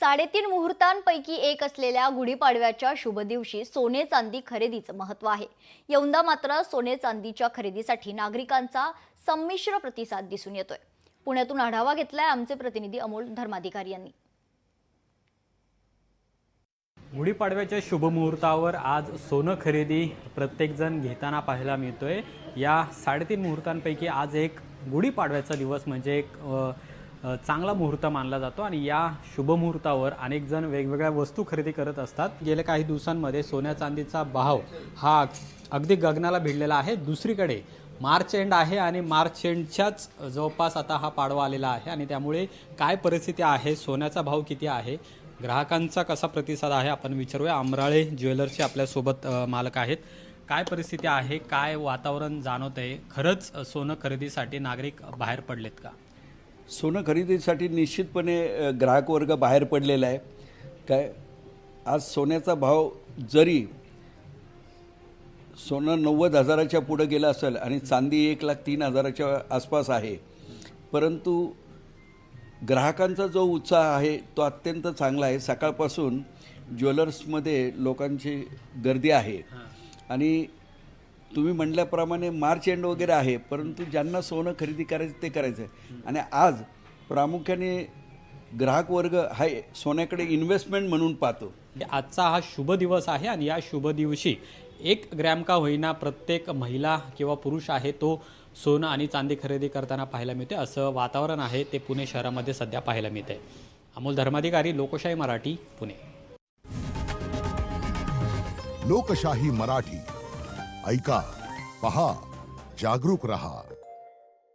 3.5 मुहूर्तांपैकी एक असलेल्या गुढीपाडव्याच्या शुभ दिवशी सोने चांदी खरेदीचं महत्त्व आहे। यंदा मात्र सोने चांदीच्या खरेदीसाठी नागरिकांचा संमिश्र प्रतिसाद दिसून येतोय। पुण्यातून आढावा घेतलाय आमचे प्रतिनिधी अमोल धर्माधिकारी यांनी। गुढीपाडव्याच्या शुभ मुहूर्तावर आज सोनं खरेदी प्रत्येक जण घेताना पाहायला मिळतोय। या 3.5 मुहूर्तांपैकी आज एक गुढीपाडव्याचा दिवस म्हणजे एक चांगला मुहूर्त मानला जातो आणि या शुभ मुहूर्तावर अनेक जण वेगवेगळ्या वस्तू खरेदी करत असतात। गेल्या काही दिवसांमध्ये सोन्या चांदीचा भाव हा अगदी गगनाला भिडलेला आहे। दुसरीकडे मार्च एंड आहे आणि मार्च एंडच्याच जवळपास आता हा पाडवा आलेला आहे आणि त्यामुळे काय परिस्थिती आहे, सोन्याचा भाव किती आहे, ग्राहकांचा कसा प्रतिसाद आहे आपण विचारूया। अमराळे ज्वेलर्सचे आपल्यासोबत मालक आहेत। काय परिस्थिती आहे, काय वातावरण जाणवतंय, खरंच सोनं खरेदीसाठी नागरिक बाहेर पडलेत का? सोनं खरेदीसाठी निश्चितपणे ग्राहक वर्ग बाहेर पडलेला आहे। काय आज सोन्याचा भाव जरी सोनं 90,000च्या पुढे गेलं असेल आणि चांदी 1,03,000च्या आसपास आहे, परंतु ग्राहकांचा जो उत्साह आहे तो अत्यंत चांगला आहे। सकाळपासून ज्वेलर्समध्ये लोकांची गर्दी आहे आणि तुम्ही म्हटल्याप्रमाणे मार्च एंड वगैरे आहे, परंतु ज्यांना सोनं खरेदी करायचं ते करायचं आहे आणि आज प्रामुख्याने ग्राहक वर्ग हा सोन्याकडे इन्व्हेस्टमेंट म्हणून पाहतो। आजचा हा शुभ दिवस आहे आणि या शुभ दिवशी 1 ग्रॅम का होईना प्रत्येक महिला किंवा पुरुष आहे तो सोनं आणि चांदी खरेदी करताना पाहायला मिळते। असं वातावरण आहे ते पुणे शहरामध्ये सध्या पाहायला मिळते। अमोल धर्माधिकारी, लोकशाही मराठी, पुणे। लोकशाही मराठी ऐका, पहा, जागरूक रहा।